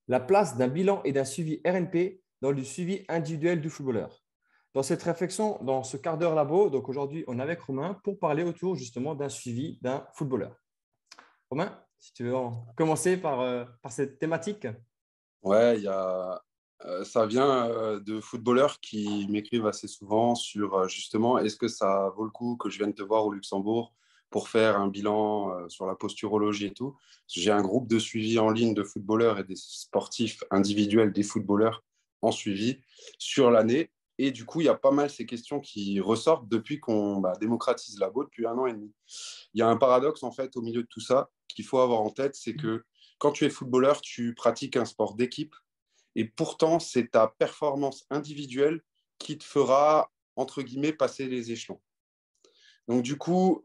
la place d'un bilan et d'un suivi RNP dans le suivi individuel du footballeur. Dans cette réflexion, dans ce quart d'heure labo, donc aujourd'hui, on est avec Romain pour parler autour justement d'un suivi d'un footballeur. Romain, si tu veux commencer par cette thématique. Ouais, ça vient de footballeurs qui m'écrivent assez souvent sur justement est-ce que ça vaut le coup que je vienne te voir au Luxembourg pour faire un bilan sur la posturologie et tout. J'ai un groupe de suivi en ligne de footballeurs et des sportifs individuels des footballeurs en suivi sur l'année. Et du coup, il y a pas mal ces questions qui ressortent depuis qu'on démocratise labo depuis 1 an et demi. Il y a un paradoxe en fait au milieu de tout ça qu'il faut avoir en tête, c'est que quand tu es footballeur, tu pratiques un sport d'équipe et pourtant, c'est ta performance individuelle qui te fera, entre guillemets, passer les échelons. Donc, du coup,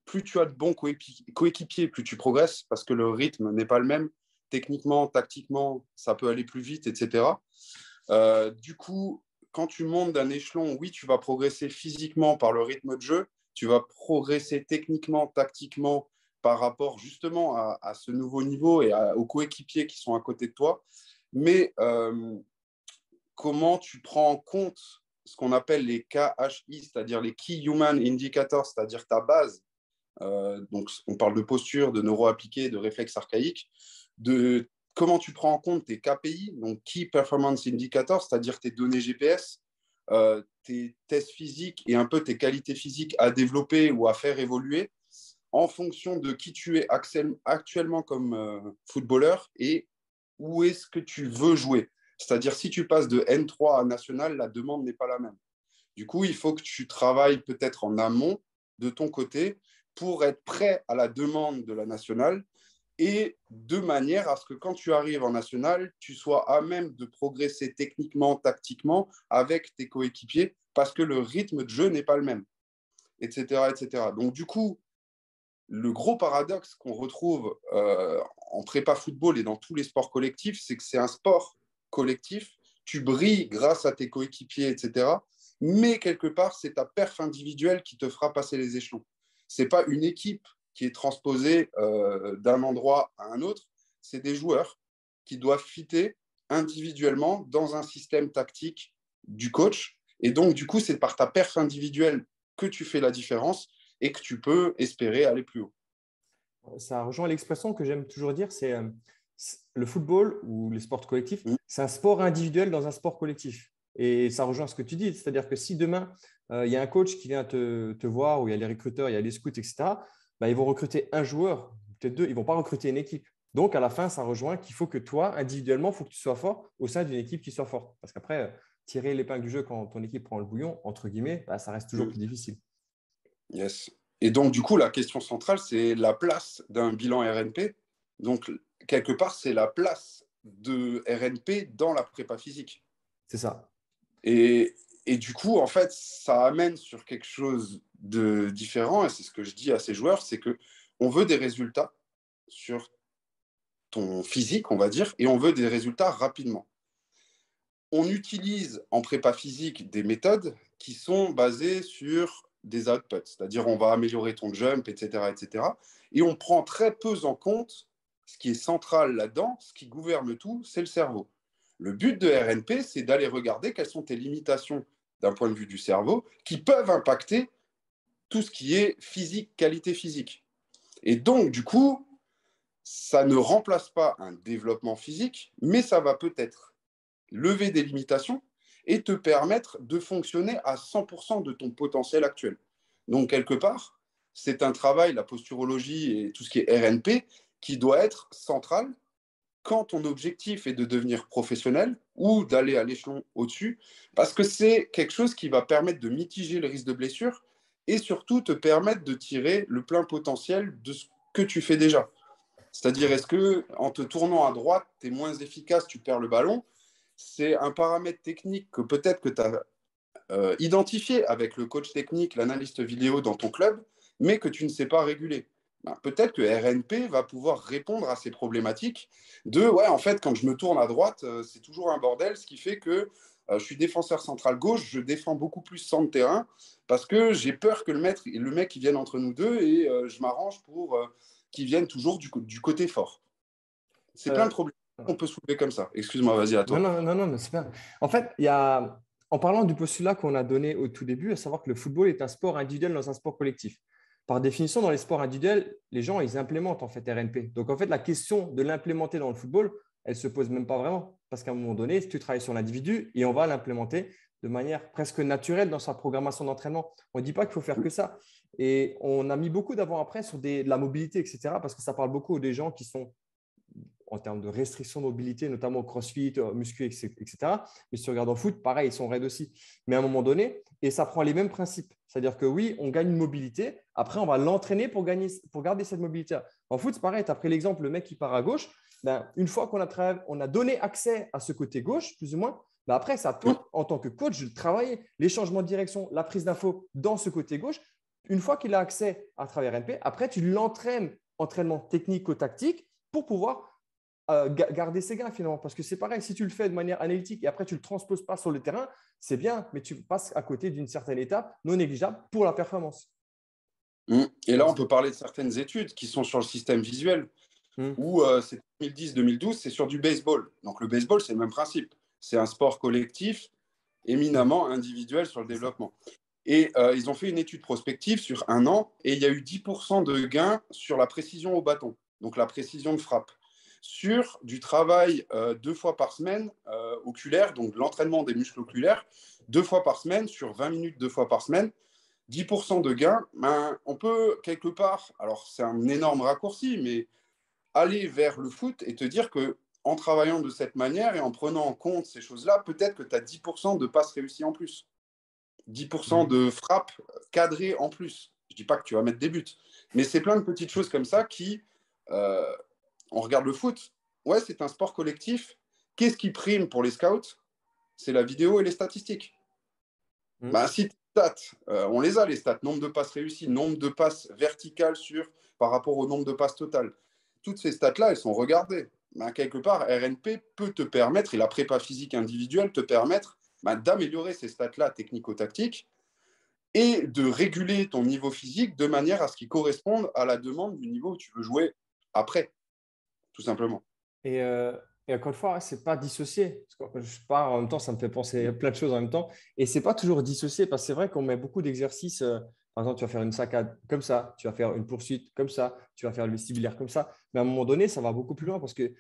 plus tu as de bons coéquipiers, plus tu progresses parce que le rythme n'est pas le même. Techniquement, tactiquement, ça peut aller plus vite, etc. Du coup, quand tu montes d'un échelon, oui, tu vas progresser physiquement par le rythme de jeu, tu vas progresser techniquement, tactiquement par rapport justement à ce nouveau niveau et aux coéquipiers qui sont à côté de toi. Mais comment tu prends en compte ce qu'on appelle les KHI, c'est-à-dire les Key Human Indicators, c'est-à-dire ta base. Donc, on parle de posture, de neuroappliqué, de réflexes archaïques, de comment tu prends en compte tes KPI, donc Key Performance Indicators, c'est-à-dire tes données GPS, tes tests physiques et un peu tes qualités physiques à développer ou à faire évoluer en fonction de qui tu es actuellement comme footballeur et où est-ce que tu veux jouer. C'est-à-dire, si tu passes de N3 à national, la demande n'est pas la même. Du coup, il faut que tu travailles peut-être en amont de ton côté pour être prêt à la demande de la nationale et de manière à ce que quand tu arrives en national, tu sois à même de progresser techniquement, tactiquement avec tes coéquipiers parce que le rythme de jeu n'est pas le même, etc., etc. Donc, du coup, le gros paradoxe qu'on retrouve en prépa football et dans tous les sports collectifs, c'est que c'est un sport collectif. Tu brilles grâce à tes coéquipiers, etc. Mais quelque part, c'est ta perf individuelle qui te fera passer les échelons. Ce n'est pas une équipe qui est transposée d'un endroit à un autre. C'est des joueurs qui doivent fitter individuellement dans un système tactique du coach. Et donc, du coup, c'est par ta perf individuelle que tu fais la différence et que tu peux espérer aller plus haut. Ça rejoint l'expression que j'aime toujours dire, le football ou les sports collectifs, Mmh. c'est un sport individuel dans un sport collectif. Et ça rejoint ce que tu dis, c'est-à-dire que si demain, il y a un coach qui vient te voir, ou il y a les recruteurs, il y a les scouts, etc., bah, ils vont recruter un joueur, peut-être deux, ils ne vont pas recruter une équipe. Donc, à la fin, ça rejoint qu'il faut que toi, individuellement, il faut que tu sois fort au sein d'une équipe qui soit forte. Parce qu'après, tirer l'épingle du jeu quand ton équipe prend le bouillon, entre guillemets, bah, ça reste toujours Mmh. plus difficile. Yes. Et donc, du coup, la question centrale, c'est la place d'un bilan RNP. Donc, quelque part, c'est la place de RNP dans la prépa physique. C'est ça. Et, et du coup, en fait, ça amène sur quelque chose de différent, et c'est ce que je dis à ces joueurs, c'est que on veut des résultats sur ton physique, on va dire, et on veut des résultats rapidement. On utilise en prépa physique des méthodes qui sont basées sur des outputs, c'est-à-dire on va améliorer ton jump, etc., etc. Et on prend très peu en compte ce qui est central là-dedans, ce qui gouverne tout, c'est le cerveau. Le but de RNP, c'est d'aller regarder quelles sont tes limitations d'un point de vue du cerveau qui peuvent impacter tout ce qui est physique, qualité physique. Et donc, du coup, ça ne remplace pas un développement physique, mais ça va peut-être lever des limitations et te permettre de fonctionner à 100% de ton potentiel actuel. Donc, quelque part, c'est un travail, la posturologie et tout ce qui est RNP, qui doit être central quand ton objectif est de devenir professionnel ou d'aller à l'échelon au-dessus, parce que c'est quelque chose qui va permettre de mitiger le risque de blessure et surtout te permettre de tirer le plein potentiel de ce que tu fais déjà. C'est-à-dire, est-ce que en te tournant à droite, tu es moins efficace, tu perds le ballon? C'est un paramètre technique que peut-être que tu as identifié avec le coach technique, l'analyste vidéo dans ton club, mais que tu ne sais pas réguler. Ben, peut-être que RNP va pouvoir répondre à ces problématiques de ouais, en fait, quand je me tourne à droite, c'est toujours un bordel, ce qui fait que je suis défenseur central gauche, je défends beaucoup plus centre terrain parce que j'ai peur que le mec qui vienne entre nous deux et je m'arrange pour qu'il vienne toujours du côté fort. C'est plein de Euh, problèmes. on peut soulever comme ça. Excuse-moi, vas-y, à Non, toi. non, non, non, mais c'est bien. En fait, en parlant du postulat qu'on a donné au tout début, à savoir que le football est un sport individuel dans un sport collectif. Par définition, dans les sports individuels, les gens, ils implémentent en fait RNP. Donc, en fait, la question de l'implémenter dans le football, elle ne se pose même pas vraiment. Parce qu'à un moment donné, si tu travailles sur l'individu et on va l'implémenter de manière presque naturelle dans sa programmation d'entraînement. On ne dit pas qu'il faut faire que ça. Et on a mis beaucoup d'avant-après sur de la mobilité, etc. Parce que ça parle beaucoup des gens qui sont en termes de restriction de mobilité, notamment au crossfit, muscu, etc. Mais si tu regardes en foot, pareil, ils sont raides aussi. Mais à un moment donné, et ça prend les mêmes principes. C'est-à-dire que oui, on gagne une mobilité. Après, on va l'entraîner pour garder cette mobilité. En foot, c'est pareil. Tu as pris l'exemple, le mec qui part à gauche. Ben, une fois qu'on a donné accès à ce côté gauche, plus ou moins, ben après, c'est à toi, en tant que coach, de travailler les changements de direction, la prise d'info dans ce côté gauche. Une fois qu'il a accès à travers NP, après, tu l'entraînes, entraînement technico-tactique, pour pouvoir garder ses gains finalement. Parce que c'est pareil, si tu le fais de manière analytique et après tu ne le transposes pas sur le terrain, c'est bien, mais tu passes à côté d'une certaine étape non négligeable pour la performance. Et là, on peut parler de certaines études qui sont sur le système visuel, où c'est 2010-2012, c'est sur du baseball. Donc le baseball, c'est le même principe. C'est un sport collectif, éminemment individuel sur le développement. Et ils ont fait une étude prospective sur 1 an et il y a eu 10% de gains sur la précision au bâton, donc la précision de frappe, sur du travail 2 fois par semaine oculaire, donc de l'entraînement des muscles oculaires, 2 fois par semaine, sur 20 minutes 2 fois par semaine. 10% de gains, ben, on peut quelque part, alors c'est un énorme raccourci, mais aller vers le foot et te dire que en travaillant de cette manière et en prenant en compte ces choses-là, peut-être que tu as 10% de passes réussies en plus. 10% de frappes cadrées en plus. Je ne dis pas que tu vas mettre des buts, mais c'est plein de petites choses comme ça qui, on regarde le foot, ouais, c'est un sport collectif. Qu'est-ce qui prime pour les scouts? C'est la vidéo et les statistiques. Ben, si tes stats, on les a, les stats, nombre de passes réussies, nombre de passes verticales par rapport au nombre de passes totales. Toutes ces stats-là, elles sont regardées. Ben, quelque part, RNP peut te permettre, et la prépa physique individuelle te permettre d'améliorer ces stats-là technico-tactiques et de réguler ton niveau physique de manière à ce qu'il corresponde à la demande du niveau où tu veux jouer après, tout simplement. Et, euh, et encore une fois, ce n'est pas dissocié. Parce que je pars en même temps, ça me fait penser à plein de choses en même temps. Et ce n'est pas toujours dissocié parce que c'est vrai qu'on met beaucoup d'exercices. Par exemple, tu vas faire une saccade comme ça, tu vas faire une poursuite comme ça, tu vas faire le vestibulaire comme ça. Mais à un moment donné, ça va beaucoup plus loin parce que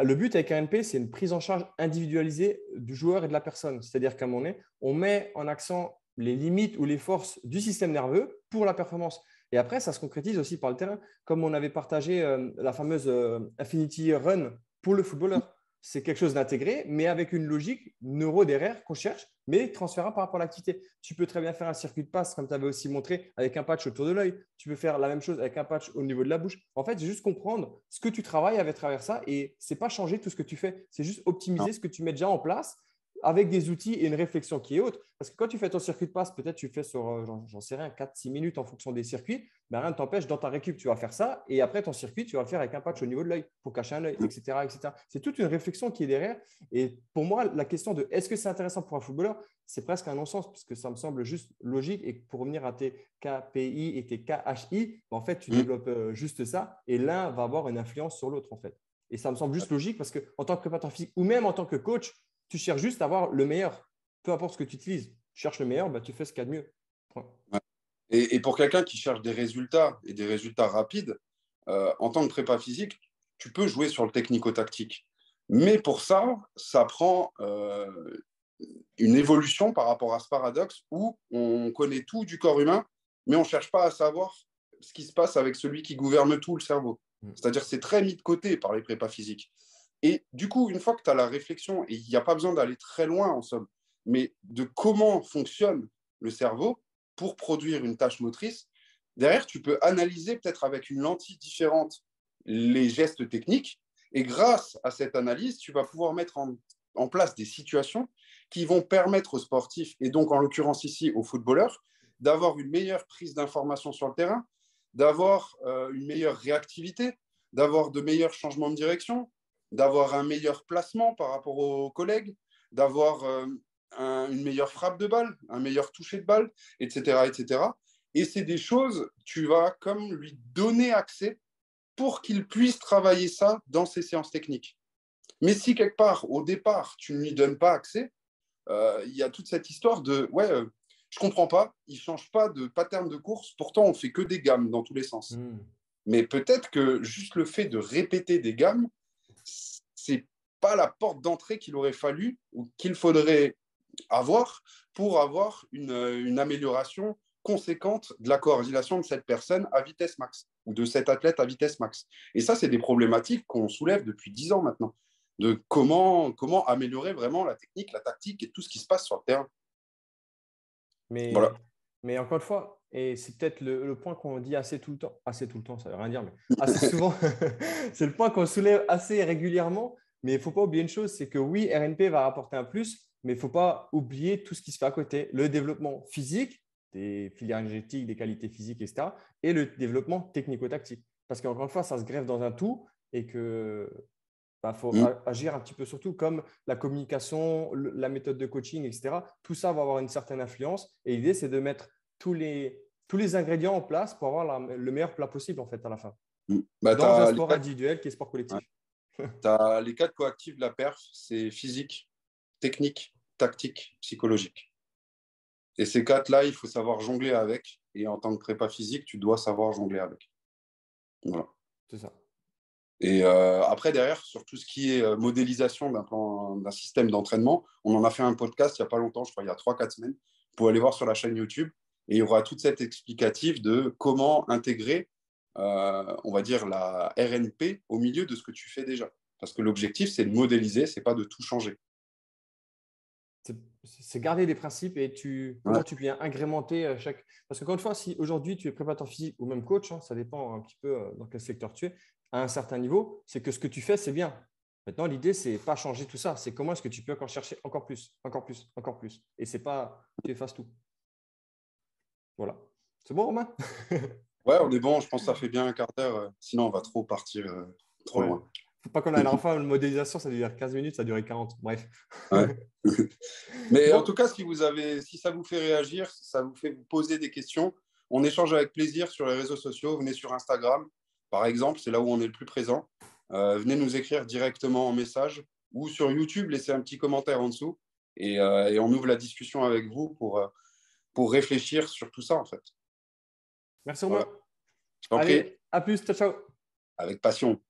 le but avec RNP, c'est une prise en charge individualisée du joueur et de la personne. C'est-à-dire qu'à un moment donné, on met en accent les limites ou les forces du système nerveux pour la performance. Et après, ça se concrétise aussi par le terrain, comme on avait partagé la fameuse Infinity Run pour le footballeur. C'est quelque chose d'intégré, mais avec une logique neuro derrière qu'on cherche, mais transférable par rapport à l'activité. Tu peux très bien faire un circuit de passe, comme tu avais aussi montré, avec un patch autour de l'œil. Tu peux faire la même chose avec un patch au niveau de la bouche. En fait, c'est juste comprendre ce que tu travailles avec travers ça et c'est pas changer tout ce que tu fais. C'est juste optimiser ce que tu mets déjà en place avec des outils et une réflexion qui est haute. Parce que quand tu fais ton circuit de passe, peut-être tu fais sur, j'en sais rien, 4-6 minutes en fonction des circuits, ben rien ne t'empêche, dans ta récup, tu vas faire ça. Et après, ton circuit, tu vas le faire avec un patch au niveau de l'œil pour cacher un œil, etc., etc. C'est toute une réflexion qui est derrière. Et pour moi, la question de est-ce que c'est intéressant pour un footballeur, c'est presque un non-sens, parce que ça me semble juste logique. Et pour revenir à tes KPI et tes KHI, en fait, tu développes juste ça. Et l'un va avoir une influence sur l'autre, en fait. Et ça me semble juste logique parce qu'en tant que préparateur physique ou même en tant que coach, tu cherches juste à avoir le meilleur. Peu importe ce que tu utilises. Tu cherches le meilleur, bah, tu fais ce qu'il y a de mieux. Point. Ouais. Et pour quelqu'un qui cherche des résultats et des résultats rapides, en tant que prépa physique, tu peux jouer sur le technico-tactique. Mais pour ça, ça prend une évolution par rapport à ce paradoxe où on connaît tout du corps humain, mais on ne cherche pas à savoir ce qui se passe avec celui qui gouverne tout, le cerveau. C'est-à-dire que c'est très mis de côté par les prépas physiques. Et du coup, une fois que tu as la réflexion, et il n'y a pas besoin d'aller très loin en somme, mais de comment fonctionne le cerveau pour produire une tâche motrice, derrière, tu peux analyser peut-être avec une lentille différente les gestes techniques. Et grâce à cette analyse, tu vas pouvoir mettre en place des situations qui vont permettre aux sportifs, et donc en l'occurrence ici aux footballeurs, d'avoir une meilleure prise d'information sur le terrain, d'avoir une meilleure réactivité, d'avoir de meilleurs changements de direction, d'avoir un meilleur placement par rapport aux collègues, d'avoir une meilleure frappe de balle, un meilleur toucher de balle, etc. etc. Et c'est des choses, tu vas comme lui donner accès pour qu'il puisse travailler ça dans ses séances techniques. Mais si quelque part, au départ, tu ne lui donnes pas accès, il y a toute cette histoire de ouais, je comprends pas, il ne change pas de pattern de course, pourtant on fait que des gammes dans tous les sens. Mais peut-être que juste le fait de répéter des gammes, c'est pas la porte d'entrée qu'il aurait fallu ou qu'il faudrait avoir pour avoir une amélioration conséquente de la coordination de cette personne à vitesse max ou de cet athlète à vitesse max. Et ça, c'est des problématiques qu'on soulève depuis 10 ans maintenant, de comment améliorer vraiment la technique, la tactique et tout ce qui se passe sur le terrain. Voilà. Mais encore une fois, et c'est peut-être le point qu'on dit assez tout le temps, ça ne veut rien dire, mais assez souvent, c'est le point qu'on soulève assez régulièrement. Mais il ne faut pas oublier une chose, c'est que oui, RNP va rapporter un plus, mais il ne faut pas oublier tout ce qui se fait à côté. Le développement physique, des filières énergétiques, des qualités physiques, etc. Et le développement technico-tactique. Parce qu'encore une fois, ça se greffe dans un tout et que faut agir un petit peu surtout comme la communication, la méthode de coaching, etc. Tout ça va avoir une certaine influence. Et l'idée, c'est de mettre tous les ingrédients en place pour avoir le meilleur plat possible en fait à la fin. Dans un sport individuel qui est sport collectif. Ouais. Tu as les 4 coactifs de la perf, c'est physique, technique, tactique, psychologique. Et ces 4-là, il faut savoir jongler avec. Et en tant que prépa physique, tu dois savoir jongler avec. Voilà. C'est ça. Et après, derrière, sur tout ce qui est modélisation d'un système d'entraînement, on en a fait un podcast il n'y a pas longtemps, je crois, il y a 3-4 semaines. Vous pouvez aller voir sur la chaîne YouTube. Et il y aura toute cette explicative de comment intégrer, on va dire, la RNP au milieu de ce que tu fais déjà. Parce que l'objectif, c'est de modéliser, ce n'est pas de tout changer. C'est garder des principes et comment tu viens agrémenter chaque… Parce qu'encore une fois, si aujourd'hui tu es préparateur physique ou même coach, ça dépend un petit peu dans quel secteur tu es, à un certain niveau, c'est que ce que tu fais, c'est bien. Maintenant, l'idée, c'est pas changer tout ça. C'est comment est-ce que tu peux encore chercher encore plus, encore plus, encore plus. Et c'est pas tu effaces tout. Voilà. C'est bon, Romain? Ouais, on est bon. Je pense que ça fait bien un quart d'heure. Sinon, on va trop partir trop loin. Faut pas qu'on aille enfin une modélisation, ça dure 15 minutes, ça dure 40. Bref. Ouais. Mais en tout cas, si ça vous fait réagir, si ça vous fait vous poser des questions, on échange avec plaisir sur les réseaux sociaux. Venez sur Instagram, par exemple, c'est là où on est le plus présent. Venez nous écrire directement en message ou sur YouTube, laissez un petit commentaire en dessous et on ouvre la discussion avec vous pour réfléchir sur tout ça, en fait. Merci Romain. Voilà. Je t'en prie. Allez, à plus, ciao, ciao. Avec passion.